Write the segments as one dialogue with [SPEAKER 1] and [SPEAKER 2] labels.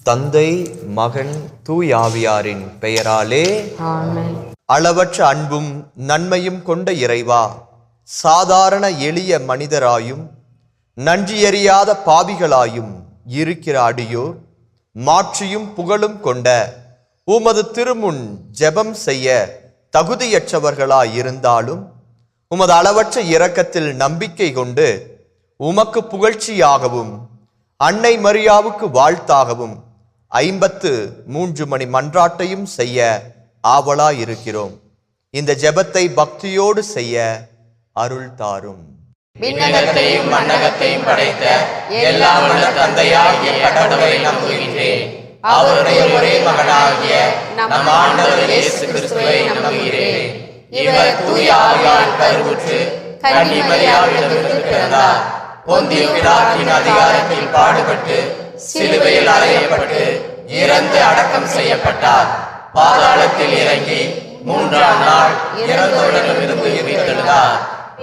[SPEAKER 1] தந்தை, மகன், தூயாவியாரின் பெயராலே
[SPEAKER 2] ஆமென்.
[SPEAKER 1] அளவற்ற அன்பும் நன்மையும் கொண்ட இறைவா, சாதாரண எளிய மனிதராயும் நன்றியறியாத பாவிகளாயும் இருக்கிற அடியோர் மாட்சியும் புகழும் கொண்ட உமது திருமுன் ஜெபம் செய்ய தகுதியற்றவர்களாயிருந்தாலும் உமது அளவற்ற இரக்கத்தில் நம்பிக்கை கொண்டு உமக்கு புகழ்ச்சியாகவும் அன்னை மரியாவுக்கு வாழ்த்தாகவும் 53 மணி மன்றாட்டையும் செய்ய ஆவலாயிருக்கிறோம். இந்த ஜெபத்தை பக்தியோடு செய்ய அருள் தாரும்.
[SPEAKER 3] விண்ணகத்தையும் மண்ணகத்தையும் படைத்த எல்லாம் வல்ல தந்தையாகிய கடவுளை நம்புகின்றேன். அவருடைய ஒரே மகனாகிய நம் ஆண்டவர் இயேசு கிறிஸ்துவை நம்புகிறேன். இவர் தூய ஆவியால் கருவுற்று கன்னி மரியாவிடமிருந்து பிறந்தார். பொந்திய பிலாத்தின் அதிகாரத்தில் பாடுபட்டு சிலுவையில் அறையப்பட்டு இறந்து அடக்கம் செய்யப்பட்டார். பாதாளத்தில் இறங்கி 3ஆம் நாள் இறந்தோரிடமிருந்து உயிர்த்தெழுந்தார்.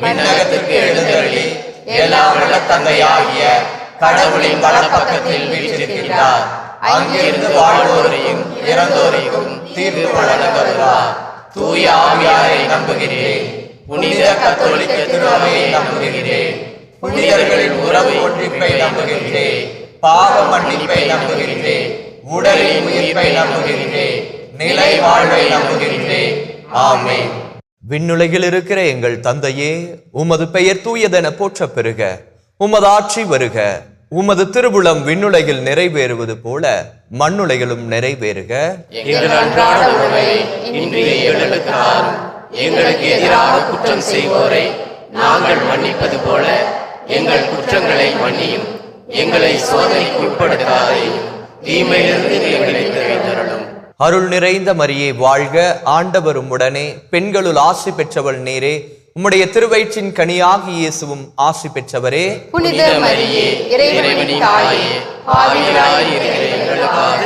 [SPEAKER 3] விண்ணகத்திற்கு எழுந்தருளி எல்லாம் வல்ல தந்தையாகிய கடவுளின் வலப்பக்கத்தில் வீற்றிருக்கிறார். அங்கிருந்து வாழ்வோரையும் இறந்தோரையும் தீர்ப்பு வழங்க வருவார். தூய ஆவியாரை நம்புகிறேன். புனித கத்தோலிக்க திருவையை நம்புகிறேன். புனிதர்களின் உறவு ஒன்றிப்பை நம்புகின்றேன். பாவ மன்னிப்பை நம்புகின்றேன். உடலின் உயிர்ப்பை நம்புகின்றேன். நிலை வாழ்வை நம்புகின்றேன். ஆமென்.
[SPEAKER 1] விண்ணுலகில் இருக்கிற எங்கள் தந்தையே, உமது பெயர் தூயதென போற்ற பெறுக. உமது ஆட்சி வருக. உமது திருவுளம் விண்ணுலகில் நிறைவேறுவது போல மண்ணுலகிலும் நிறைவேறுக.
[SPEAKER 3] எங்கள் அன்றாட உணவை இன்று எங்களுக்கு தாரும். எங்களுக்கு எதிராக குற்றம் செய்வோரை நாங்கள் மன்னிப்பது போல எங்கள் குற்றங்களை மன்னியும். எங்களை சோதனைக்கு உட்படுத்தாதையும் தீமையிலிருந்து எங்களை விடுவித்தருளும்.
[SPEAKER 1] அருள் நிறைந்த மரியே வாழ்க. ஆண்டவர் உம்முடனே, பெண்களுள் ஆசி பெற்றவள் நீரே. உம்முடைய திருவயிற்றின் கனியாகி இயேசுவும் ஆசி பெற்றவரே.
[SPEAKER 2] புனித மரியே, இறைவனின் தாயே, பாவிகளாய் இருக்கிற எங்களுக்காக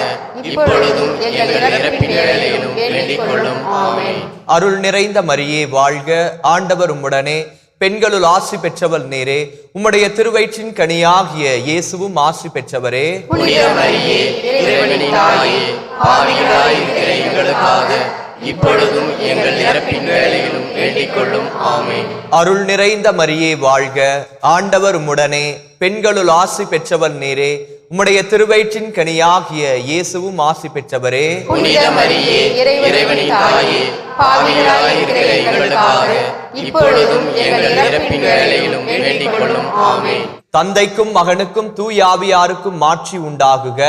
[SPEAKER 2] இப்பொழுதும் எங்கள் இறப்பின் வேளையிலும் வேண்டிக் கொள்ளும். ஆமென்.
[SPEAKER 1] அருள் நிறைந்த மரியே வாழ்க. ஆண்டவர் உம்முடனே, பெண்களுள் ஆசி பெற்றவள் நீரே. உம்முடைய திருவயிற்றின் கனியாகிய இயேசுவும் ஆசி பெற்றவரே.
[SPEAKER 3] புனித மரியே, இறைவனின் தாயே, பாவிகளாய் இருக்கிற எங்களுக்காக இப்பொழுதும் எங்கள் இறப்பின் வேளையிலும் வேண்டிக் கொள்ளும். ஆமென்.
[SPEAKER 1] அருள் நிறைந்த மரியே வாழ்க. ஆண்டவர் உம்முடனே, பெண்களுள் ஆசி பெற்றவள் நீரே. உம்முடைய திருவயிற்றின் கனியாகிய இயேசுவும் ஆசி பெற்றவரே.
[SPEAKER 3] புனித மரியே, இறைவனின் தாயே, பாவிகளாய் இருக்கிற எங்களுக்காக இப்பொழுதும் எங்கள் இறப்பின் வேளையிலும் வேண்டிக் கொள்ளும். ஆமென்.
[SPEAKER 1] தந்தைக்கும் மகனுக்கும் தூயாவியாருக்கும் மாட்சி உண்டாகுக.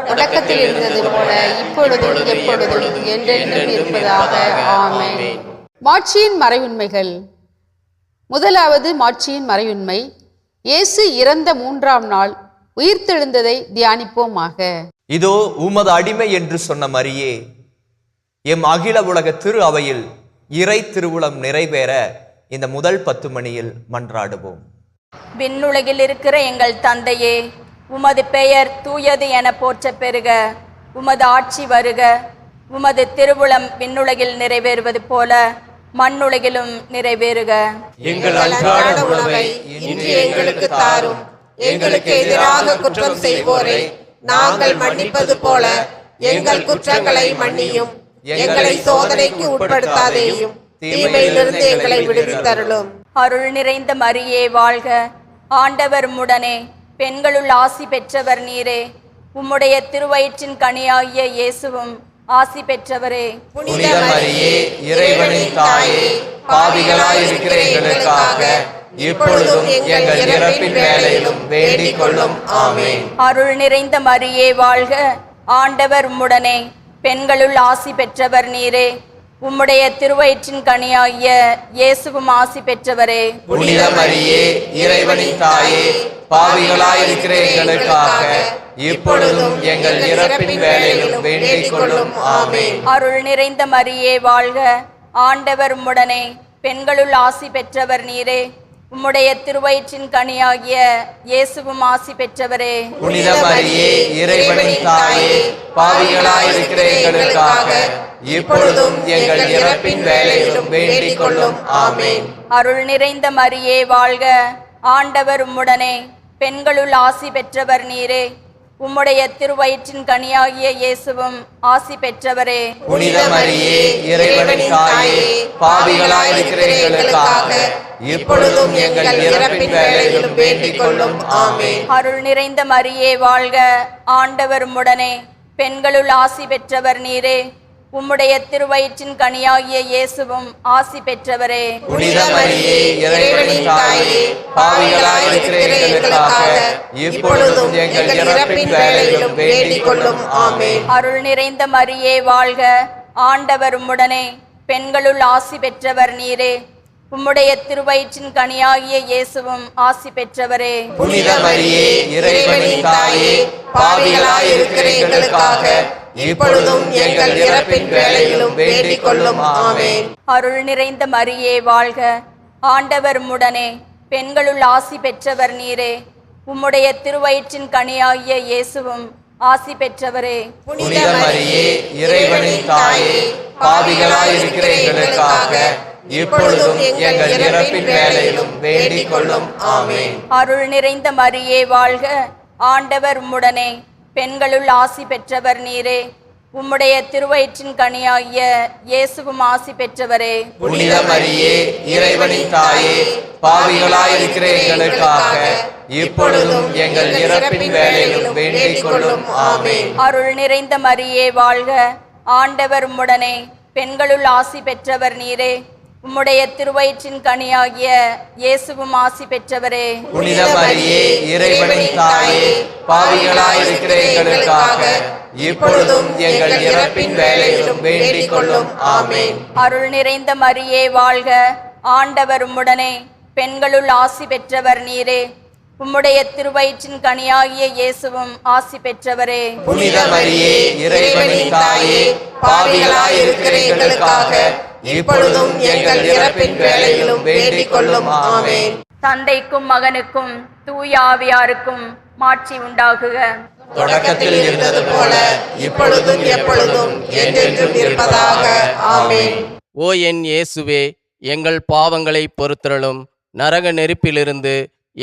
[SPEAKER 2] தொடக்கத்தில் இருந்தது போல இப்பொழுதும் எப்பொழுதும் என்றென்றும் இருப்பதாக. ஆமென். மாட்சியின் மறையுண்மைகள். முதலாவது மாட்சியின் மறையுண்மை, இயேசு இறந்த 3ஆம் நாள் உயிர்த்தெழுந்ததை தியானிப்போமாக.
[SPEAKER 1] இதோ உமது அடிமை என்று சொன்ன மரியே, எம் அகில உலக திரு அவையில் இறை திருவுளம் நிறைவேற இந்த முதல் 10 மணியில் மன்றாடுவோம்.
[SPEAKER 4] விண்ணுலகில் இருக்கிற எங்கள் தந்தையே, உமது பெயர் தூயது என போற்ற பெறுக. உமது ஆட்சி வருக. உமது திருவுளம் விண்ணுலகில் நிறைவேறுவது போல மண்ணுலகிலும் நிறைவேறுக.
[SPEAKER 3] எங்கள் அன்றாட உணவை இன்று எங்களுக்கு தாரும். எங்களுக்கு எதிராக குற்றம் செய்வோரை நாங்கள் மன்னிப்பது போல எங்கள் குற்றங்களை மன்னியும். எங்களை சோதனைக்கு உட்படுத்தாதேயும் தீமையிலிருந்து எங்களை விடுவித்தருளும்.
[SPEAKER 4] அருள் நிறைந்த மரியே வாழ்க. ஆண்டவர் உம்முடனே, பெண்களுள் ஆசி பெற்றவர் நீரே. உம்முடைய திருவயிற்றின் கனியாகிய இயேசுவும் ஆசி பெற்றவரே.
[SPEAKER 3] புனித மரியே, இறைவனின் தாயே, பாவிகளாய் இருக்கிற எங்களுக்காக இப்பொழுதும் எங்கள் இறப்பின் வேளையிலும் வேண்டிக் கொள்ளும். ஆமென்.
[SPEAKER 4] அருள் நிறைந்த மரியே வாழ்க. ஆண்டவர் உம்முடனே, பெண்களுள் ஆசி பெற்றவர் நீரே. உம்முடைய திருவயிற்றின் கனியாகிய இயேசுவும் ஆசி பெற்றவரே.
[SPEAKER 3] புனித மரியே, இறைவனின் தாயே, பாவிகளாய் இருக்கிற எங்களுக்காக இப்பொழுதும் எங்கள் இறப்பின் வேளையிலும் வேண்டிக் கொள்ளும். ஆமென்.
[SPEAKER 4] அருள் நிறைந்த மரியே வாழ்க. ஆண்டவர் உம்முடனே, பெண்களுள் ஆசி பெற்றவர் நீரே. உம்முடைய திருவயிற்றின் கனியாகிய இயேசுவும் ஆசி பெற்றவரே.
[SPEAKER 3] புனித மரியே, இறைவனின் தாயே, பாவிகளாய் இருக்கிற எங்களுக்காக இப்பொழுதும் எங்கள் இறப்பின் வேளையிலும் வேண்டிக் கொள்ளும். ஆமென்.
[SPEAKER 4] அருள் நிறைந்த மரியே வாழ்க. ஆண்டவர் உம்முடனே, பெண்களுள் ஆசி பெற்றவர் நீரே. உம்முடைய திருவயிற்றின் கனியாகிய இயேசுவும் ஆசி பெற்றவரே.
[SPEAKER 1] புனித மரியே, இறைவனின் தாயே, பாவிகளாயிருக்கிற எங்களுக்காக இப்பொழுதும் எங்கள் இறப்பின் வேளையிலும் வேண்டிக் கொள்ளும். ஆமென்.
[SPEAKER 4] அருள் நிறைந்த மரியே வாழ்க, ஆண்டவர் உம்முடனே, பெண்களுள் ஆசி பெற்றவர் நீரே. உம்முடைய திருவயிற்றின் கனியாகிய இயேசுவும் ஆசி பெற்றவரே.
[SPEAKER 1] புனித மரியே, இறைவனின் தாயே, பாவிகளாயிருக்கிற எங்களுக்காக இப்பொழுதும் எங்கள் இறப்பின் வேளையிலும் வேண்டிக் கொள்ளும். ஆமென்.
[SPEAKER 4] அருள் நிறைந்த மரியே வாழ்க, ஆண்டவர் உம்முடனே, பெண்களுள் ஆசி பெற்றவர் நீரே. உம்முடைய திருவயிற்றின் கனியாகிய இயேசுவும் ஆசி பெற்றவரே.
[SPEAKER 1] புனித மரியே, இறைவனின் தாயே, பாவிகளாயிருக்கிற எங்களுக்காக இப்பொழுதும் எங்கள் இறப்பின் வேளையிலும் வேண்டிக் கொள்ளும். ஆமென்.
[SPEAKER 4] அருள் நிறைந்த மரியே வாழ்க, ஆண்டவர் உம்முடனே, பெண்களுள் ஆசி பெற்றவர் நீரே. உம்முடைய திருவயிற்றின் கனியாகிய இயேசுவும் ஆசி பெற்றவரே.
[SPEAKER 1] புனித மரியே, இறைவனின் தாயே, பாவிகளாயிருக்கிற எங்களுக்காக இப்பொழுதும் எங்கள் இறப்பின் வேளையிலும் வேண்டிக் கொள்ளும். ஆமென்.
[SPEAKER 4] அருள் நிறைந்த மரியே வாழ்க, ஆண்டவர் உம்முடனே, பெண்களுள் ஆசி பெற்றவர் நீரே. உம்முடைய திருவயிற்றின் கனியாகிய இயேசுவும் ஆசி பெற்றவரே.
[SPEAKER 1] புனித மரியே, இறைவனின் தாயே, பாவிகளாயிருக்கிற எங்களுக்காக இப்பொழுதும் எங்கள் இறப்பின் வேளையிலும் வேண்டிக் கொள்ளும். ஆமென்.
[SPEAKER 4] அருள் நிறைந்த மரியே வாழ்க, ஆண்டவர் உம்முடனே, பெண்களுள் ஆசி பெற்றவர் நீரே. உம்முடைய திருவயிற்றின் கனியாகிய இயேசுவும் ஆசி பெற்றவரே.
[SPEAKER 1] புனித மரியே, இறைவனின் தாயே, பாவிகளாயிருக்கிற எங்களுக்காக இப்பொழுதும் எங்கள் இறப்பின் வேளையிலும் வேண்டிக் கொள்ளும். ஆமென்.
[SPEAKER 4] அருள் நிறைந்த மரியே வாழ்க, ஆண்டவர் உம்முடனே, பெண்களுள் ஆசி பெற்றவர் நீரே. உம்முடைய திருவயிற்றின் கனியாகிய இயேசுவும் ஆசி பெற்றவரே.
[SPEAKER 1] புனித மரியே, இறைவனின் தாயே, பாவிகளாயிருக்கிற எங்களுக்காக இப்பொழுதும் எங்கள் இறப்பின் வேளையிலும் வேண்டிக் கொள்ளும். ஆமென்.
[SPEAKER 4] தந்தைக்கும் மகனுக்கும் தூய ஆவியாருக்கும் மாட்சி உண்டாகுக.
[SPEAKER 1] தொடக்கத்தில் இருந்தது போல இப்பொழுதும் எப்பொழுதும் என்றென்றும் இருப்பதாக. ஆமென்.
[SPEAKER 3] ஓ என் இயேசுவே, எங்கள் பாவங்களை பொறுத்தருளும். நரக நெருப்பிலிருந்து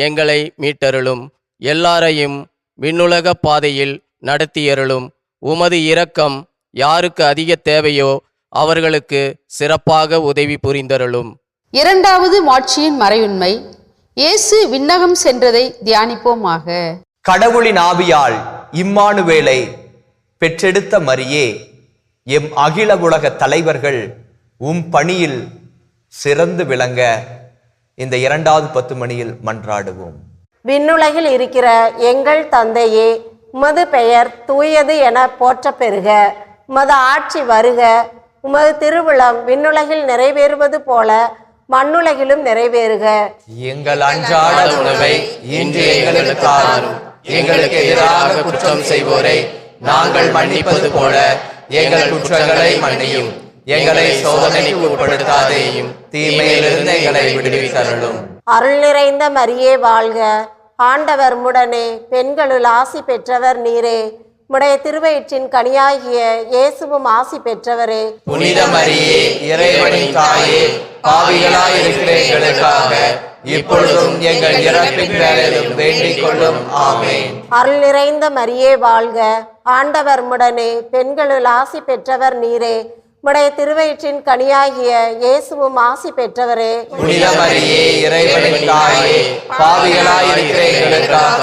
[SPEAKER 3] எங்களை மீட்டருளும். எல்லாரையும் விண்ணுலக பாதையில் நடத்தியருளும். உமது இரக்கம் யாருக்கு அதிக தேவையோ அவர்களுக்கு சிறப்பாக உதவி புரிந்தருளும்.
[SPEAKER 2] இரண்டாவது மாட்சியின் மறையுண்மை. இயேசு விண்ணகம் சென்றதை தியானிப்போமாக.
[SPEAKER 1] கடவுளின் ஆவியால் இம்மானுவேலை பெற்றெடுத்த மரியே, எம் அகில உலக தலைவர்கள் உம் பணியில் சிறந்து விளங்க இந்த இரண்டாவது 10 மணியில் மன்றாடுவோம்.
[SPEAKER 5] விண்ணுலகில் இருக்கிற எங்கள் தந்தையே, உமது பெயர் தூயது என போற்ற பெறுக. உமது ஆட்சி வருக. உமது திருவுளம் விண்ணுலகில் நிறைவேறுவது போல மண்ணுலகிலும் நிறைவேறுக.
[SPEAKER 1] எங்கள் அன்றாட உணவை இன்று எங்களுக்கு தாரும். எங்களுக்கு எதிராக குற்றம் செய்வோரை நாங்கள் மன்னிப்பது போல எங்கள் குற்றங்களை மன்னியும். எங்களை சோதனைக்கு உட்படுத்தாதேயும், தீமையிலிருந்து எங்களை விடுவித்தருளும்.
[SPEAKER 5] அருள் நிறைந்த மரியே வாழ்க, ஆண்டவர் உம்முடனே, பெண்களுள் ஆசி பெற்றவர் நீரே. உம்முடைய திருவயிற்றின் கனியாகிய இயேசுவும் ஆசி பெற்றவரே.
[SPEAKER 1] புனித மரியே, இறைவனின் தாயே, பாவிகளாயிருக்கிற எங்களுக்காக இப்பொழுதும் எங்கள் இறப்பின் வேளையிலும் வேண்டிக் கொள்ளும். ஆமென்.
[SPEAKER 5] அருள் நிறைந்த மரியே வாழ்க, ஆண்டவர் உம்முடனே, பெண்களுள் ஆசி பெற்றவர் நீரே. உம்முடைய திருவயிற்றின் கனியாகிய இயேசுவும் ஆசி பெற்றவரே.
[SPEAKER 1] புனித மரியே, இறைவனின் தாயே, பாவிகளாயிருக்கிற எங்களுக்காக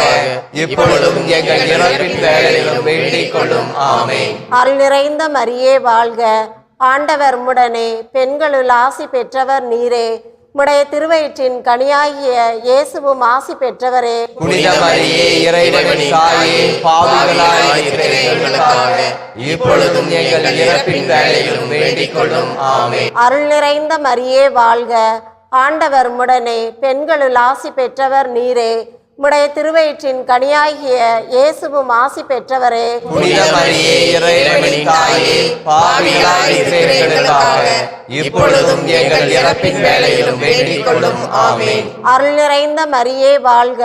[SPEAKER 1] இப்பொழுதும் எங்கள் இறப்பின் வேளையிலும் வேண்டிக் கொள்ளும். ஆமென்.
[SPEAKER 5] அருள் நிறைந்த மரியே வாழ்க, ஆண்டவர் உம்முடனே, பெண்களுள் ஆசி பெற்றவர் நீரே. உம்முடைய திருவயிற்றின் கனியாகிய இயேசுவும் ஆசி பெற்றவரே.
[SPEAKER 1] புனித மரியே, இறைவனின் தாயே, பாவிகளாயிருக்கிற எங்களுக்காக இப்பொழுதும் எங்கள் இறப்பின் வேளையிலும் வேண்டிக் கொள்ளும். ஆமென்.
[SPEAKER 5] அருள் நிறைந்த மரியே வாழ்க, ஆண்டவர் உம்முடனே, பெண்களுள் ஆசி பெற்றவர் நீரே. உம்முடைய திருவயிற்றின் கனியாகிய இயேசுவும் ஆசி பெற்றவரே.
[SPEAKER 1] புனித மரியே, இறைவனின் தாயே, பாவிகளாயிருக்கிற எங்களுக்காக இப்பொழுதும் எங்கள் இறப்பின் வேளையிலும் வேண்டிக் கொள்ளும். ஆமென்.
[SPEAKER 5] அருள் நிறைந்த மரியே வாழ்க,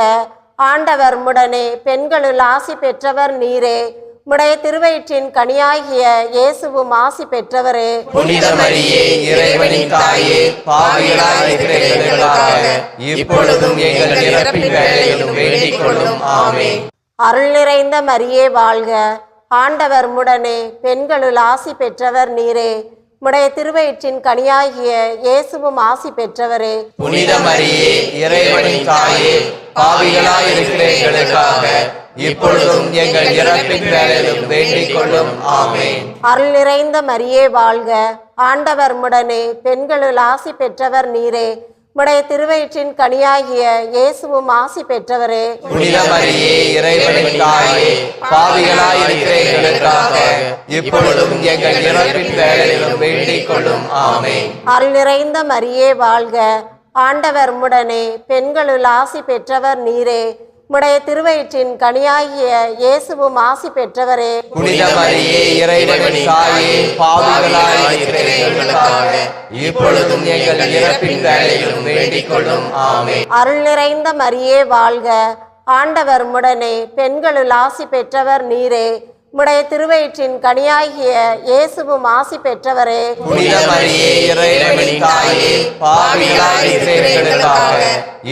[SPEAKER 5] ஆண்டவர் உம்முடனே, பெண்களுள் ஆசி பெற்றவர் நீரே. உம்முடைய திருவயிற்றின் கனியாகிய இயேசுவும் ஆசி பெற்றவரே.
[SPEAKER 1] புனித மரியே, இறைவனின் தாயே, பாவிகளாயிருக்கிற எங்களுக்காக இப்பொழுதும் எங்கள் இறப்பின் வேளையிலும் வேண்டிக் கொள்ளும். ஆமென்.
[SPEAKER 5] அருள் நிறைந்த மரியே வாழ்க, ஆண்டவர் உம்முடனே, பெண்களுள் ஆசி பெற்றவர் நீரே. உம்முடைய திருவயிற்றின் கனியாகிய இயேசுவும் ஆசி பெற்றவரே.
[SPEAKER 1] புனித மரியே, இறைவனின் தாயே, பாவிகளாய் இருக்கிற எங்களுக்காக இப்பொழுதும் எங்கள் இறப்பின் வேளையிலும் வேண்டிக் கொள்ளும். ஆமென்.
[SPEAKER 5] அருள் நிறைந்த மரியே வாழ்க, ஆண்டவர் உம்முடனே, பெண்களுள் ஆசி பெற்றவர் நீரே. உம்முடைய திருவயிற்றின் கனியாகிய இயேசுவும் ஆசி பெற்றவரே.
[SPEAKER 1] புனித மரியே, இறைவனின் தாயே, பாவிகளாய் இருக்கிற எங்களுக்காக இப்பொழுதும் எங்கள் இறப்பின் வேளையிலும் வேண்டிக் கொள்ளும். ஆமென்.
[SPEAKER 5] அருள் நிறைந்த மரியே வாழ்க, ஆண்டவர் உம்முடனே, பெண்களுள் ஆசி பெற்றவர் நீரே. உம்முடைய திருவயிற்றின் கனியாகிய இயேசுவும் ஆசி பெற்றவரே.
[SPEAKER 1] புனித மரியே, இறைவனின் தாயே, பாவிகளாய் இருக்கிற எங்களுக்காக இப்பொழுதும் எங்கள் இறப்பின் வேளையிலும் வேண்டிக் கொள்ளும். ஆமென்.
[SPEAKER 5] அருள் நிறைந்த மரியே வாழ்க, ஆண்டவர் உம்முடனே, பெண்களுள் ஆசி பெற்றவர் நீரே. உம்முடைய திருவயிற்றின் கனியாகிய இயேசுவும் ஆசி பெற்றவரே.
[SPEAKER 1] புனித மரியே, இறைவனின் தாயே, பாவிகளாய் இருக்கிற எங்களுக்காக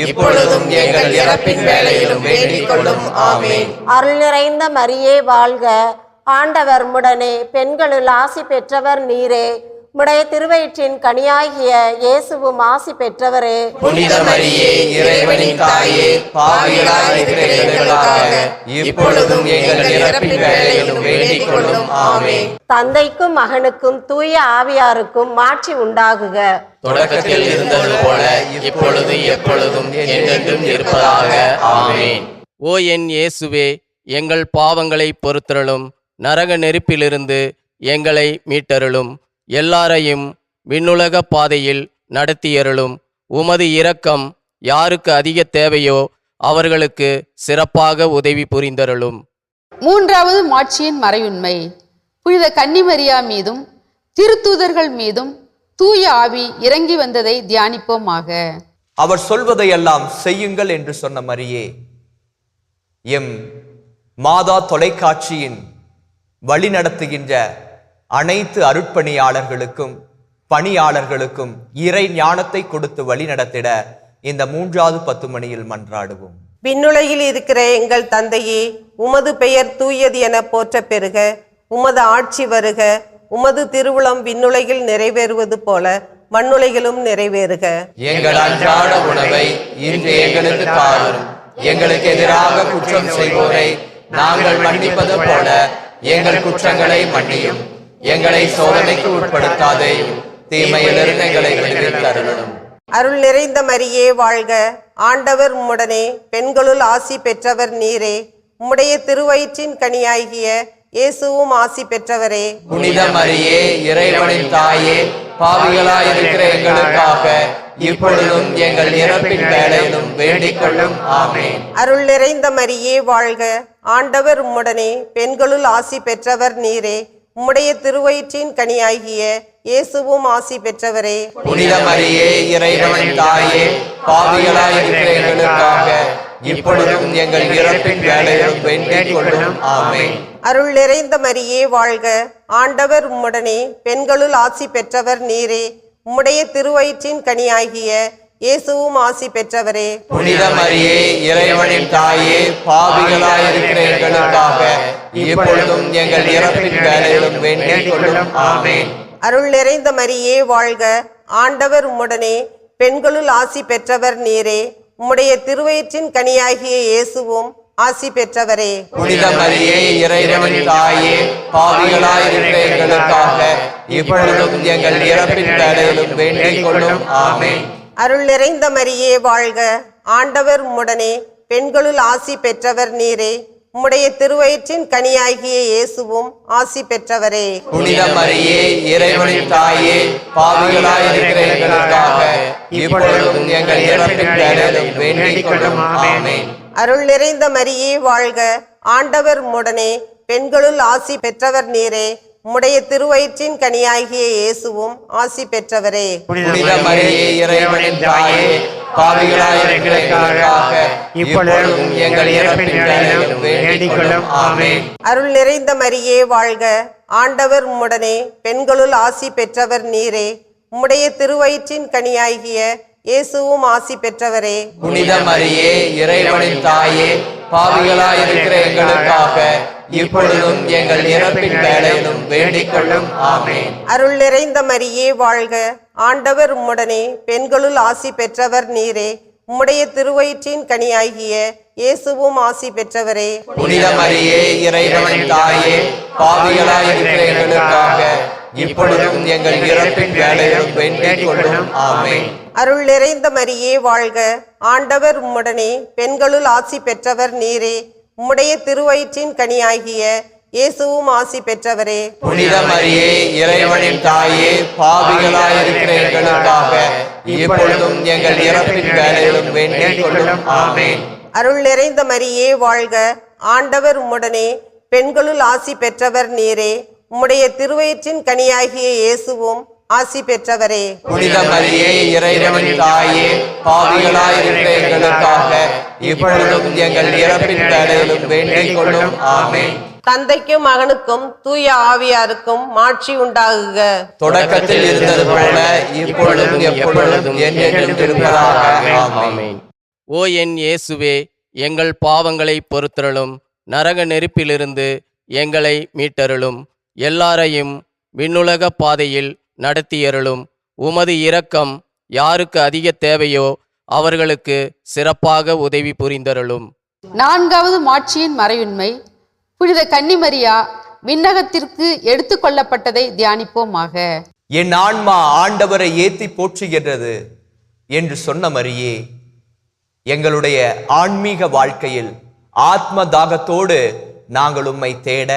[SPEAKER 1] இப்பொழுதும் எங்கள் இறப்பின் வேளையிலும் வேண்டிக் கொள்ளும். ஆமென்.
[SPEAKER 5] அருள் நிறைந்த மரியே வாழ்க, ஆண்டவர் உம்முடனே, பெண்களுள் ஆசி பெற்றவர் நீரே. உம்முடைய திருவயிற்றின் கனியாகிய இயேசுவும் ஆசி பெற்றவரே.
[SPEAKER 1] புனித மரியே, இறைவனின் தாயே, பாவிகளாய் இருக்கிற எங்களுக்காக இப்பொழுதும் எங்கள் இறப்பின் வேளையிலும் வேண்டிக் கொள்ளும். ஆமென்.
[SPEAKER 5] தந்தைக்கும் மகனுக்கும் தூய ஆவியாருக்கும் மாட்சி உண்டாகுக.
[SPEAKER 3] தொடக்கத்தில் இருந்தது போல இப்பொழுது எப்பொழுதும் என்றென்றும் இருப்பதாக. ஆமென். ஓ என் இயேசுவே, எங்கள் பாவங்களை பொறுத்தருளும், நரக நெருப்பிலிருந்து எங்களை மீட்டருளும், எல்லாரையும் விண்ணுலக பாதையில் நடத்தியருளும். உமது இரக்கம் யாருக்கு அதிக தேவையோ அவர்களுக்கு சிறப்பாக உதவி புரிந்தருளும்.
[SPEAKER 2] மூன்றாவது மாட்சியின் மறையுண்மை. புனித கன்னிமரியா மீதும் திருத்தூதர்கள் மீதும் தூய ஆவி இறங்கி வந்ததை தியானிப்போமாக.
[SPEAKER 1] அவர் சொல்வதையெல்லாம் செய்யுங்கள் என்று சொன்ன மரியே, எம் மாதா தொலைக்காட்சியின் வழிநடத்துகின்ற அனைத்து அருட்பணியாளர்களுக்கும் பணியாளர்களுக்கும் இறை ஞானத்தை கொடுத்து வழிநடத்திட இந்த 3வது 10 மணியில் மன்றாடுவோம்.
[SPEAKER 5] விண்ணுலகில் இருக்கிற எங்கள் தந்தையே, உமது பெயர் தூயது என போற்ற பெறுக. உமது ஆட்சி வருக. உமது திருவுளம் விண்ணுலகில் நிறைவேறுவது போல மண்ணுலகிலும் நிறைவேறுக.
[SPEAKER 1] எங்கள் அன்றாட உணவை இன்று எங்களுக்கு தாரும். எங்களுக்கு எதிராக குற்றம் செய்வோரை நாங்கள் மன்னிப்பது போல எங்கள் குற்றங்களை மன்னியும். எங்களை சோதனைக்கு உட்படுத்தாதேயும், தீமையிலிருந்து எங்களை விடுவித்தருளும்.
[SPEAKER 5] அருள் நிறைந்த மரியே வாழ்க, ஆண்டவர் உம்முடனே, பெண்களுள் ஆசி பெற்றவர் நீரே. உம்முடைய திருவயிற்றின் கனியாகிய இயேசுவும் ஆசி பெற்றவரே.
[SPEAKER 1] புனித மரியே, இறைவனின் தாயே, பாவிகளாயிருக்கிற எங்களுக்காக இப்பொழுதும் எங்கள் இறப்பின் வேளையிலும் வேண்டிக் கொள்ளும். ஆமென்.
[SPEAKER 5] அருள் நிறைந்த மரியே வாழ்க, ஆண்டவர் உம்முடனே, பெண்களுள் ஆசி பெற்றவர் நீரே. உம்முடைய திருவயிற்றின் கனியாகிய இயேசுவும் ஆசி பெற்றவரே.
[SPEAKER 1] புனித மரியே, இறைவனின் தாயே, பாவிகளாயிருக்கிற எங்களுக்காக இப்பொழுதும் எங்கள் இறப்பின் வேளையிலும் வேண்டிக் கொள்ளும். ஆமென்.
[SPEAKER 5] அருள் நிறைந்த மரியே வாழ்க, ஆண்டவர் உம்முடனே, பெண்களுள் ஆசி பெற்றவர் நீரே. உம்முடைய திருவயிற்றின் கனியாகிய இயேசுவும் ஆசி பெற்றவரே.
[SPEAKER 1] புனித மரியே, இறைவனின் தாயே, பாவிகளாயிருக்கிற எங்களுக்காக இப்பொழுதும் எங்கள் இறப்பின் வேளையிலும் வேண்டிக் கொள்ளும். ஆமென்.
[SPEAKER 5] அருள் நிறைந்த மரியே வாழ்க, ஆண்டவர் உம்முடனே, பெண்களுள் ஆசி பெற்றவர் நீரே. உம்முடைய திருவயிற்றின் கனியாகிய இயேசுவும் ஆசி பெற்றவரே.
[SPEAKER 1] புனித மரியே, இறைவனின் தாயே, பாவிகளாயிருக்கிற எங்களுக்காக இப்பொழுதும் எங்கள் இறப்பின் வேளையிலும் வேண்டிக் கொள்ளும். ஆமென்.
[SPEAKER 5] அருள் நிறைந்த மரியே வாழ்க, ஆண்டவர் உம்முடனே, பெண்களுள் ஆசி பெற்றவர் நீரே. உம்முடைய திருவயிற்றின் கனியாகிய இயேசுவும் ஆசி பெற்றவரே.
[SPEAKER 1] புனித மரியே, இறைவனின் தாயே, பாவிகளாயிருக்கிற எங்களுக்காக இப்பொழுதும் எங்கள் இறப்பின் வேளையிலும் வேண்டிக் கொள்ளும். ஆமென்.
[SPEAKER 5] அருள் நிறைந்த மரியே வாழ்க, ஆண்டவர் உம்முடனே, பெண்களுள் ஆசி பெற்றவர் நீரே. உம்முடைய திருவயிற்றின் கனியாகிய இயேசுவும் ஆசி பெற்றவரே.
[SPEAKER 1] புனித மரியே, இறைவனின் தாயே, பாவிகளாயிருக்கிற எங்களுக்காக இப்பொழுதும் எங்கள் இறப்பின் வேளையிலும் வேண்டிக் கொள்ளும். ஆமென்.
[SPEAKER 5] அருள் நிறைந்த மரியே வாழ்க, ஆண்டவர் உம்முடனே, பெண்களுள் ஆசி பெற்றவர் நீரே. உம்முடைய திருவயிற்றின் கனியாகிய இயேசுவும் ஆசி பெற்றவரே.
[SPEAKER 1] புனித மரியே, இறைவனின் தாயே, பாவிகளாயிருக்கிற எங்களுக்காக இப்பொழுதும் எங்கள் இறப்பின் வேளையிலும் வேண்டிக் கொள்ளும். ஆமென்.
[SPEAKER 5] அருள் நிறைந்த மரியே வாழ்க, ஆண்டவர் உம்முடனே, பெண்களுள் ஆசி பெற்றவர் நீரே. உம்முடைய திருவயிற்றின் கனியாகிய இயேசுவும் ஆசி பெற்றவரே.
[SPEAKER 1] புனித மரியே, இறைவனின் தாயே, பாவிகளாயிருக்கிற எங்களுக்காக இப்பொழுதும் எங்கள் இறப்பின் வேளையிலும் வேண்டிக் கொள்ளும். ஆமென்.
[SPEAKER 5] அருள் நிறைந்த மரியே வாழ்க, ஆண்டவர் உம்முடனே, பெண்களுள் ஆசி பெற்றவர் நீரே. உம்முடைய திருவயிற்றின் கனியாகிய இயேசுவும் ஆசி பெற்றவரே.
[SPEAKER 1] புனித மரியே, இறைவனின் தாயே, பாவிகளாயிருக்கிற எங்களுக்காக இப்பொழுதும் எங்கள் இறப்பின் வேளையிலும் வேண்டிக் கொள்ளும். ஆமென்.
[SPEAKER 5] அருள் நிறைந்த மரியே வாழ்க, ஆண்டவர் உம்முடனே, பெண்களுள் ஆசி பெற்றவர் நீரே. உம்முடைய திருவயிற்றின் கனியாகிய இயேசுவும் ஆசி பெற்றவரே.
[SPEAKER 1] புனித மரியே, இறைவனின் தாயே, பாவிகளாயிருக்கிற எங்களுக்காக இப்பொழுதும் எங்கள் இறப்பின் வேளையிலும் வேண்டிக் கொள்ளும். ஆமென்.
[SPEAKER 5] தந்தைக்கும் மகனுக்கும் தூய ஆவியாருக்கும் மாட்சி உண்டாகுக.
[SPEAKER 1] தொடக்கத்தில் இருந்தது போல இப்பொழுதும் எப்பொழுதும் என்றென்றும் இருப்பதாக. ஆமென்.
[SPEAKER 3] ஓ என் இயேசுவே, எங்கள் பாவங்களை பொறுத்தருளும், நரக நெருப்பிலிருந்து எங்களை மீட்டருளும், எல்லாரையும் விண்ணுலக பாதையில் நடத்தியருளும். உமது இரக்கம் யாருக்கு அதிக தேவையோ அவர்களுக்கு சிறப்பாக உதவி புரிந்தருளும்.
[SPEAKER 2] நான்காவது மாட்சியின் மறையுண்மை. புனித கன்னிமரியா விண்ணகத்திற்கு எடுத்து கொள்ளப்பட்டதை தியானிப்போமாக.
[SPEAKER 1] என் ஆன்மா ஆண்டவரை ஏத்தி போற்றுகின்றது என்று சொன்ன மரியே, எங்களுடைய ஆன்மீக வாழ்க்கையில் ஆத்ம தாகத்தோடு நாங்கள் உம்மை தேட,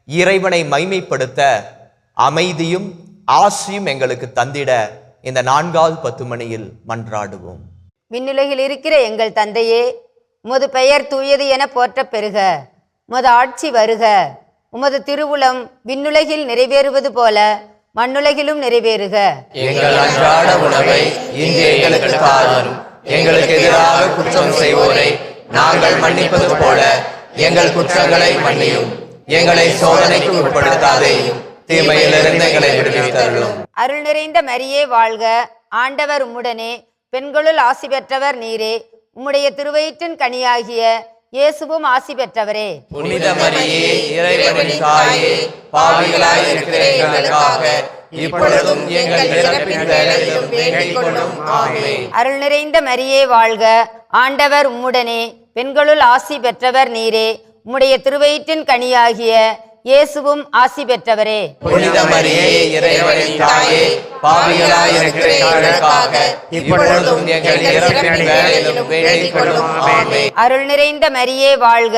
[SPEAKER 1] இறைவனை மைமைப்படுத்த அமைதியும் ஆசியும் எங்களுக்கு தந்திட இந்த 4வது 10 மணியில் மன்றாடுவோம்.
[SPEAKER 6] விண்ணுலகில் இருக்கிற எங்கள் தந்தையே, உமது பெயர் தூயது என போற்றப் பெறுக. உமது ஆட்சி வருக. உமது திருவுளம் விண்ணுலகில் நிறைவேறுவது போல மண்ணுலகிலும் நிறைவேறுக.
[SPEAKER 1] எங்கள் அன்றாட உணவை இன்று எங்களுக்கு தாரும். எங்களுக்கு எதிராக குற்றம் செய்வோரை நாங்கள் மன்னிப்பது போல எங்கள் குற்றங்களை மன்னியும். எங்களை சோதனைக்கு உட்படுத்தாதேயும், தீமையிலிருந்து எங்களை விடுவித்தருளும்.
[SPEAKER 6] அருள் நிறைந்த மரியே வாழ்க, ஆண்டவர் உம்முடனே, பெண்களுள் ஆசி பெற்றவர் நீரே. உம்முடைய திருவயிற்றின் கனியாகிய இயேசுவும் ஆசி பெற்றவரே.
[SPEAKER 1] புனித மரியே, இறைவனின் தாயே, பாவிகளாயிருக்கிற எங்களுக்காக இப்பொழுதும் எங்கள் இறப்பின் வேளையிலும் வேண்டிக் கொள்ளும். ஆமென்.
[SPEAKER 6] அருள் நிறைந்த மரியே வாழ்க, ஆண்டவர் உம்முடனே, பெண்களுள் ஆசி பெற்றவர் நீரே. உம்முடைய திருவயிற்றின் கனியாகிய இயேசுவும் ஆசி பெற்றவரே.
[SPEAKER 1] புனித மரியே, இறைவனின் தாயே, பாவிகளாயிருக்கிற எங்களுக்காக இப்பொழுதும் எங்கள் இறப்பின் வேளையிலும் வேண்டிக் கொள்ளும். ஆமென்.
[SPEAKER 6] அருள் நிறைந்த மரியே வாழ்க,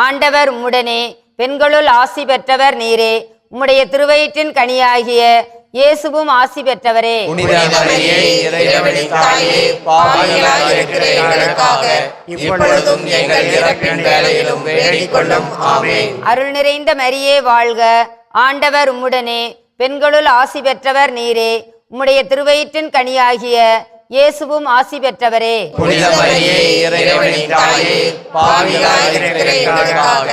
[SPEAKER 6] ஆண்டவர் உம்முடனே, பெண்களுள் ஆசி பெற்றவர் நீரே. உம்முடைய திருவயிற்றின் கனியாகிய இயேசுவும் ஆசி பெற்றவரே.
[SPEAKER 1] புனித மரியே, இறைவனின் தாயே, பாவிகளாயிருக்கிற எங்களுக்காக இப்பொழுதும் எங்கள் இறப்பின் வேளையிலும் வேண்டிக் கொள்ளும். ஆமென்.
[SPEAKER 6] அருள் நிறைந்த மரியே வாழ்க, ஆண்டவர் உம்முடனே, பெண்களுள் ஆசி பெற்றவர் நீரே. உம்முடைய திருவயிற்றின் கனியாகிய இயேசுவும் ஆசி பெற்றவரே.
[SPEAKER 1] புனித மரியே, இறைவனின் தாயே, பாவிகளாயிருக்கிற எங்களுக்காக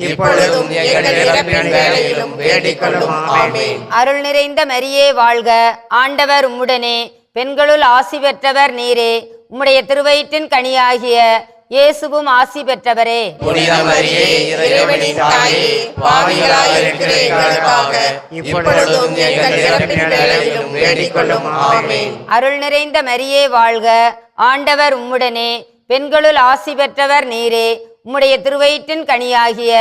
[SPEAKER 1] இப்பொழுதும் எங்கள் இறப்பின் வேளையிலும் வேண்டிக் கொள்ளும். ஆமென்.
[SPEAKER 6] அருள் நிறைந்த மரியே வாழ்க, ஆண்டவர் உம்முடனே, பெண்களுள் ஆசி பெற்றவர் நீரே. உம்முடைய திருவயிற்றின் கனியாகிய இயேசுவும் ஆசி பெற்றவரே.
[SPEAKER 1] புனித மரியே, இறைவனின் தாயே, பாவிகளாயிருக்கிற எங்களுக்காக இப்பொழுதும் எங்கள் இறப்பின் வேளையிலும் வேண்டிக் கொள்ளும். ஆமென்.
[SPEAKER 6] அருள் நிறைந்த மரியே வாழ்க, ஆண்டவர் உம்முடனே, பெண்களுள் ஆசி பெற்றவர் நீரே. உம்முடைய திருவயிற்றின் கனியாகிய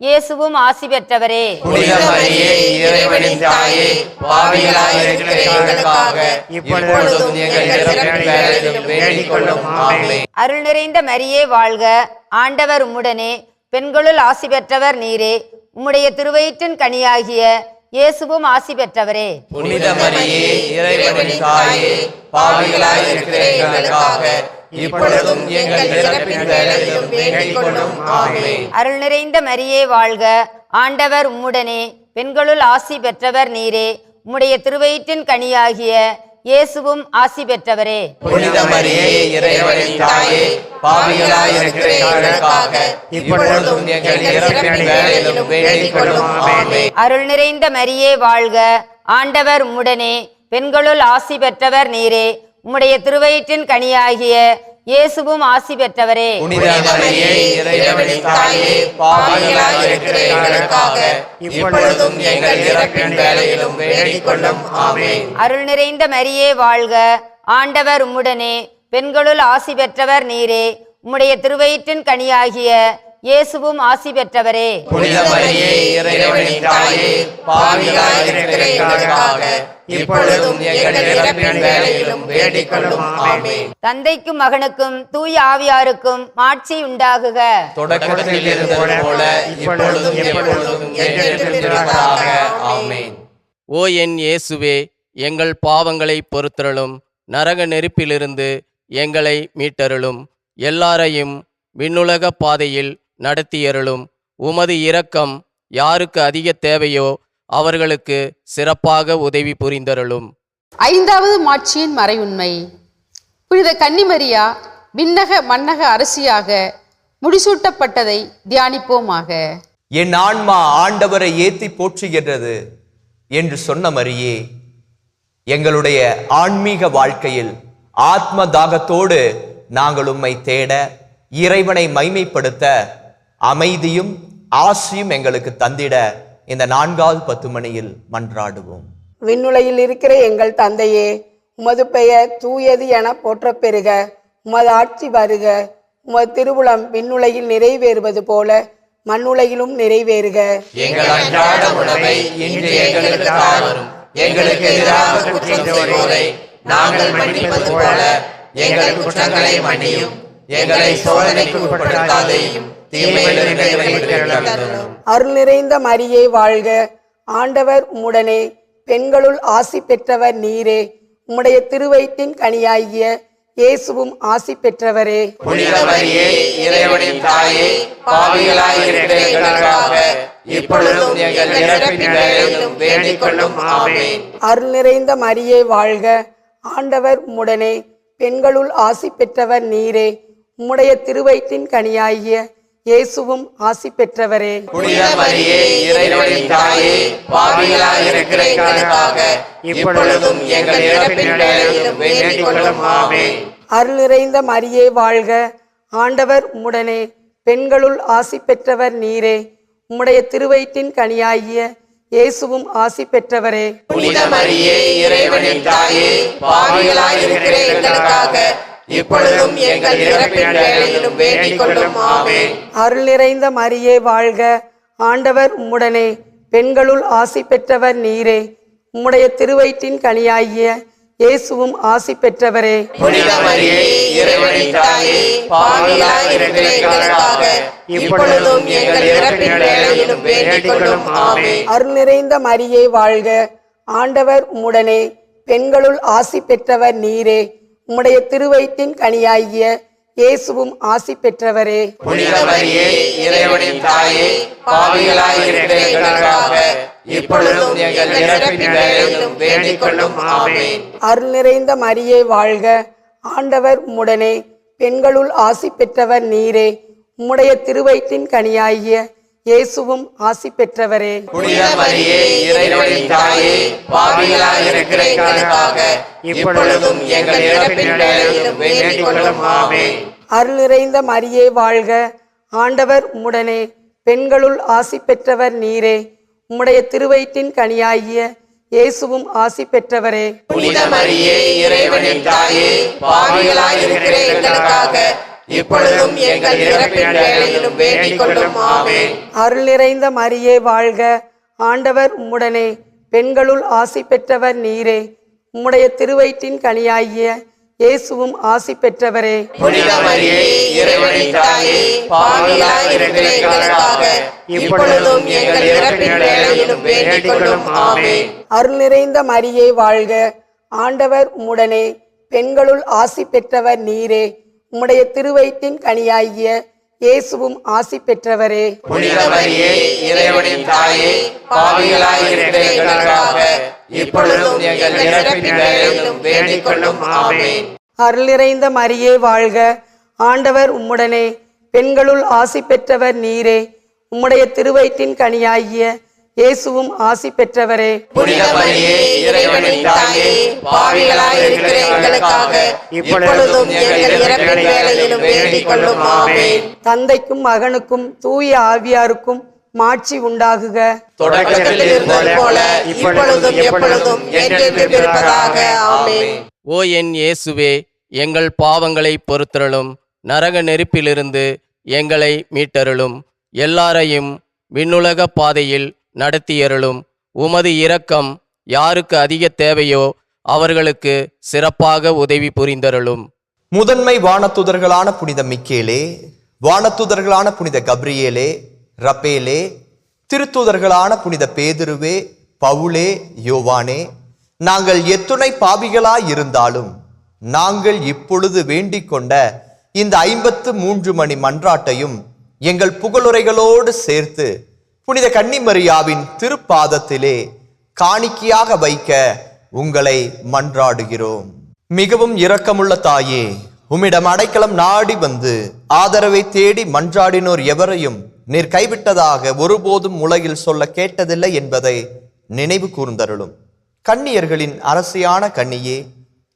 [SPEAKER 6] இயேசுவும் ஆசி பெற்றவரே.
[SPEAKER 1] புனித மரியே, இறைவனின் தாயே, பாவிகளாயிருக்கிற எங்களுக்காக இப்பொழுதும் எங்கள் இறப்பின் வேளையிலும் வேண்டிக் கொள்ளும். ஆமென்.
[SPEAKER 6] அருள் நிறைந்த மரியே வாழ்க, ஆண்டவர் உம்முடனே, பெண்களுள் ஆசி பெற்றவர் நீரே. உம்முடைய திருவயிற்றின் கனியாகிய இயேசுவும் ஆசி பெற்றவரே.
[SPEAKER 1] புனித மரியே, இறைவனின் தாயே, பாவிகளாயிருக்கிற எங்களுக்காக இப்பொழுதும் எங்கள் இறப்பின் வேளையிலும் வேண்டிக் கொள்ளும். ஆமென்.
[SPEAKER 6] அருள் நிறைந்த மரியே வாழ்க, ஆண்டவர் உம்முடனே, பெண்களுள் ஆசி பெற்றவர் நீரே. உம்முடைய திருவயிற்றின் கனியாகிய இயேசுவும் ஆசி பெற்றவரே.
[SPEAKER 1] புனித மரியே, இறைவனின் தாயே, பாவிகளாயிருக்கிற எங்களுக்காக இப்பொழுதும் எங்கள் இறப்பின் வேளையிலும் வேண்டிக் கொள்ளும். ஆமென்.
[SPEAKER 6] அருள் நிறைந்த மரியே வாழ்க, ஆண்டவர் உம்முடனே, பெண்களுள் ஆசி பெற்றவர் நீரே. உம்முடைய திருவயிற்றின் கனியாகிய இயேசுவும் ஆசி பெற்றவரே.
[SPEAKER 1] புனித மரியே, இறைவனின் தாயே, பாவிகளாய் இருக்கிற எங்களுக்காக இப்பொழுதும் எங்கள் இறப்பின் வேளையிலும் வேண்டிக் கொள்ளும். ஆமென்.
[SPEAKER 6] அருள் நிறைந்த மரியே வாழ்க, ஆண்டவர் உம்முடனே, பெண்களுள் ஆசி பெற்றவர் நீரே. உம்முடைய திருவயிற்றின் கனியாகிய இயேசுவும் ஆசி பெற்றவரே.
[SPEAKER 1] புனித மரியே, இறைவனின் தாயே, பாவிகளாய் இருக்கிற எங்களுக்காக இப்பொழுதும் எங்கள் இறப்பின் வேளையிலும் வேண்டிக் கொள்ளும். ஆமென்.
[SPEAKER 6] தந்தைக்கும் மகனுக்கும் தூய ஆவியாருக்கும் மாட்சி உண்டாகுக.
[SPEAKER 1] தொடக்கத்தில் இருந்தது போல இப்பொழுதும் எப்பொழுதும் என்றென்றும் இருப்பதாக. ஆமென்.
[SPEAKER 3] ஓ என் இயேசுவே, எங்கள் பாவங்களை பொறுத்தருளும், நரக நெருப்பிலிருந்து எங்களை மீட்டருளும், எல்லாரையும் விண்ணுலக பாதையில் நடத்தியருளும். உமது இரக்கம் யாருக்கு அதிக தேவையோ அவர்களுக்கு சிறப்பாக உதவி புரிந்தருளும்.
[SPEAKER 2] ஐந்தாவது மாட்சியின் மறையுண்மை. புனித கன்னிமரியா விண்ணக மன்னக அரசியாக முடிசூட்டப்பட்டதை தியானிப்போமாக.
[SPEAKER 1] என் ஆன்மா ஆண்டவரை ஏத்தி போற்றுகின்றது என்று சொன்ன மரியே, எங்களுடைய ஆன்மீக வாழ்க்கையில் ஆத்ம தாகத்தோடு நாங்கள் உம்மை தேட, இறைவனை மைமைப்படுத்த அமைதியும் ஆசியும் எங்களுக்கு தந்திட இந்த 4வது 10 மணியில் மன்றாடுவோம்.
[SPEAKER 7] விண்ணுலகில் இருக்கிற எங்கள் தந்தையே, உமது பெயர் தூயது என போற்றப் பெறுக. உமது ஆட்சி வருக. உமது திருவுளம் விண்ணுலகில் நிறைவேறுவது போல மண்ணுலகிலும் நிறைவேறுக.
[SPEAKER 1] எங்கள் அன்றாட உணவை இன்று எங்களுக்கு தாரும். எங்களுக்கு எதிராக குற்றம் செய்வோரை நாங்கள் மன்னிப்பது போல எங்கள் குற்றங்களை மன்னியும். எங்களை சோதனைக்கு உட்படுத்தாதேயும், தீமையிலிருந்து எங்களை விடுவித்தருளும்.
[SPEAKER 7] அருள் நிறைந்த மரியே வாழ்க, ஆண்டவர் உம்முடனே, பெண்களுள் ஆசி பெற்றவர் நீரே. உம்முடைய திருவயிற்றின் கனியாகிய இயேசுவும் ஆசி பெற்றவரே.
[SPEAKER 1] புனித மரியே, இறைவனின் தாயே, பாவிகளாய் இருக்கிற எங்களுக்காக இப்பொழுதும் எங்கள் இறப்பின் வேளையிலும் வேண்டிக் கொள்ளும். ஆமென்.
[SPEAKER 7] அருள் நிறைந்த மரியே வாழ்க, ஆண்டவர் உம்முடனே, பெண்களுள் ஆசி பெற்றவர் நீரே. உம்முடைய திருவயிற்றின் கனியாகிய இயேசுவும் ஆசி பெற்றவரே.
[SPEAKER 1] புனித மரியே, இறைவனின் தாயே, பாவிகளாய் இருக்கிற எங்களுக்காக இப்பொழுதும் எங்கள் இறப்பின் வேளையிலும் வேண்டிக் கொள்ளும். ஆமென்.
[SPEAKER 7] அருள் நிறைந்த மரியே வாழ்க, ஆண்டவர் உம்முடனே, பெண்களுள் ஆசி பெற்றவர் நீரே. உம்முடைய திருவயிற்றின் கனியாகிய இயேசுவும் ஆசி பெற்றவரே.
[SPEAKER 1] புனித மரியே, இறைவனின் தாயே, பாவிகளாய் இருக்கிற எங்களுக்காக இப்பொழுதும் எங்கள் இறப்பின் வேளையிலும் வேண்டிக் கொள்ளும். ஆமென்.
[SPEAKER 7] அருள் நிறைந்த மரியே வாழ்க, ஆண்டவர் உம்முடனே, பெண்களுள் ஆசி பெற்றவர் நீரே. உம்முடைய திருவயிற்றின் கனியாகிய இயேசுவும் ஆசி பெற்றவரே.
[SPEAKER 1] புனித மரியே, இறைவனின் தாயே, பாவிகளாய் இருக்கிற எங்களுக்காக இப்பொழுதும் எங்கள் இறப்பின் வேளையிலும் வேண்டிக் கொள்ளும். ஆமென்.
[SPEAKER 7] அருள் நிறைந்த மரியே வாழ்க, ஆண்டவர் உம்முடனே, பெண்களுள் ஆசி பெற்றவர் நீரே. உம்முடைய திருவயிற்றின் கனியாகிய இயேசுவும் ஆசி பெற்றவரே.
[SPEAKER 1] புனித மரியே, இறைவனின் தாயே, பாவிகளாய் இருக்கிற எங்களுக்காக இப்பொழுதும் எங்கள் இறப்பின் வேளையிலும் வேண்டிக் கொள்ளும். ஆமென்.
[SPEAKER 7] அருள் நிறைந்த மரியே வாழ்க, ஆண்டவர் உம்முடனே, பெண்களுள் ஆசி பெற்றவர் நீரே. உம்முடைய திருவயிற்றின் கனியாகிய இயேசுவும் ஆசி பெற்றவரே.
[SPEAKER 1] புனித மரியே, இறைவனின் தாயே, பாவிகளாய் இருக்கிற எங்களுக்காக இப்பொழுதும் எங்கள் இறப்பின் வேளையிலும் வேண்டிக் கொள்ளும். ஆமென்.
[SPEAKER 7] அருள் நிறைந்த மரியே வாழ்க, ஆண்டவர் உம்முடனே, பெண்களுள் ஆசி பெற்றவர் நீரே. உம்முடைய திருவயிற்றின் கனியாகிய இயேசுவும் ஆசி பெற்றவரே.
[SPEAKER 1] புனித மரியே, இறைவனின் தாயே, பாவிகளாய் இருக்கிற எங்களுக்காக இப்பொழுதும் எங்கள் இறப்பின் வேளையிலும் வேண்டிக் கொள்ளும். ஆமென்.
[SPEAKER 7] அருள் நிறைந்த மரியே வாழ்க, ஆண்டவர் உம்முடனே, பெண்களுள் ஆசி பெற்றவர் நீரே. உம்முடைய திருவயிற்றின் கனியாகிய இயேசுவும் ஆசி பெற்றவரே.
[SPEAKER 1] புனித மரியே, இறைவனின் தாயே, பாவிகளாய் இருக்கிற எங்களுக்காக இப்பொழுதும் எங்கள் இறப்பின் வேளையிலும் வேண்டிக் கொள்ளும். ஆமென்.
[SPEAKER 7] அருள் நிறைந்த மரியே வாழ்க, ஆண்டவர் உம்முடனே, பெண்களுள் ஆசி பெற்றவர் நீரே. உம்முடைய திருவயிற்றின் கனியாகிய இயேசுவும் ஆசி பெற்றவரே.
[SPEAKER 1] புனித மரியே, இறைவனின் தாயே, பாவிகளாய் இருக்கிற எங்களுக்காக இப்பொழுதும் எங்கள் இறப்பின் வேளையிலும் வேண்டிக் கொள்ளும். ஆமென்.
[SPEAKER 7] அருள் நிறைந்த மரியே வாழ்க, ஆண்டவர் உம்முடனே, பெண்களுள் ஆசி பெற்றவர் நீரே. உம்முடைய திருவயிற்றின் கனியாகிய இயேசுவும் ஆசி பெற்றவரே.
[SPEAKER 3] புனித மரியே, இறைவனின் தாயே, பாவிகளாய் இருக்கிற எங்களுக்காக இப்பொழுதும் எங்கள் இறப்பின் வேளையிலும் வேண்டிக் கொள்ளும். ஆமென்.
[SPEAKER 7] தந்தைக்கும் மகனுக்கும் தூய ஆவியாருக்கும் மாட்சி உண்டாகுக.
[SPEAKER 3] தொடக்கத்தில் இருந்தது போல இப்பொழுதும் எப்பொழுதும் என்றென்றும் இருப்பதாக. ஆமென்.
[SPEAKER 8] ஓ என் இயேசுவே, எங்கள் பாவங்களை பொறுத்தருளும், நரக நெருப்பிலிருந்து எங்களை மீட்டருளும், எல்லாரையும் விண்ணுலக பாதையில் நடத்தியருளும். உமது இரக்கம் யாருக்கு அதிக தேவையோ அவர்களுக்கு சிறப்பாக உதவி புரிந்தருளும்.
[SPEAKER 1] முதன்மை வானத்துதர்களான புனித மிக்கேலே, வானத்துதர்களான புனித கப்ரியேலே, ரப்பேலே, திருத்தூதர்களான புனித பேதுருவே, பவுலே, யோவானே, நாங்கள் எத்துணை பாவிகளாய் இருந்தாலும் நாங்கள் இப்பொழுது வேண்டிக் கொண்ட இந்த 53 மணி மன்றாட்டையும் எங்கள் புகழுரைகளோடு சேர்த்து புனித கன்னிமரியாவின் திருப்பாதத்திலே காணிக்கையாக வைக்க உங்களை மன்றாடுகிறோம். மிகவும் இரக்கமுள்ள தாயே, உம்மிடம் அடைக்கலம் நாடி வந்து ஆதரவை தேடி மன்றாடினோர் எவரையும் நீர் கைவிட்டதாக ஒருபோதும் உலகில் சொல்ல கேட்டதில்லை என்பதை நினைவு கூர்ந்தருளும். கன்னியர்களின் அரசியான கன்னியே,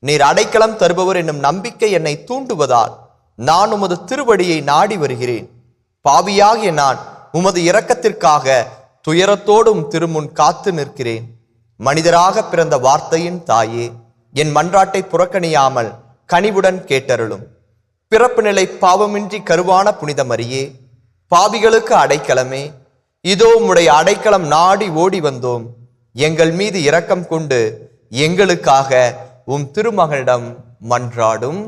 [SPEAKER 1] நீர் அடைக்கலம் தருபவர் என்னும் நம்பிக்கை என்னை தூண்டுவதால் நான் உமது திருவடியை நாடி வருகிறேன். பாவியாகிய நான் உமது இரக்கத்திற்காக துயரத்தோடும் திருமுன் காத்து நிற்கிறேன். மனிதராக பிறந்த வார்த்தையின் தாயே, என் மன்றாட்டை புறக்கணியாமல் கனிவுடன் கேட்டருளும். பிறப்பு நிலை பாவமின்றி கருவான புனித மரியே, பாவிகளுக்கு அடைக்கலமே, இதோ உம்முடைய அடைக்கலம் நாடி ஓடி வந்தோம். எங்கள் மீது இரக்கம் கொண்டு எங்களுக்காக உம் திருமகனிடம் மன்றாடும்.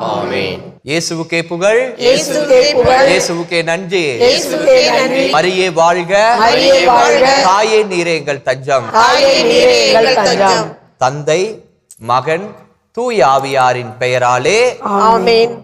[SPEAKER 3] ஆமென்.
[SPEAKER 1] இயேசுவுக்கே புகழ்,
[SPEAKER 7] இயேசுவே புகழ்,
[SPEAKER 1] இயேசுவுக்கே நன்றி.
[SPEAKER 7] இயேசுவே நன்றி.
[SPEAKER 1] மரியே வாழ்க,
[SPEAKER 7] மரியே வாழ்க.
[SPEAKER 1] தாயே நீரே எங்கள் தஞ்சம்.
[SPEAKER 7] தாயே நீரே எங்கள் தஞ்சம்.
[SPEAKER 1] தந்தை, மகன், தூய ஆவியாரின் பெயராலே
[SPEAKER 7] ஆமென்.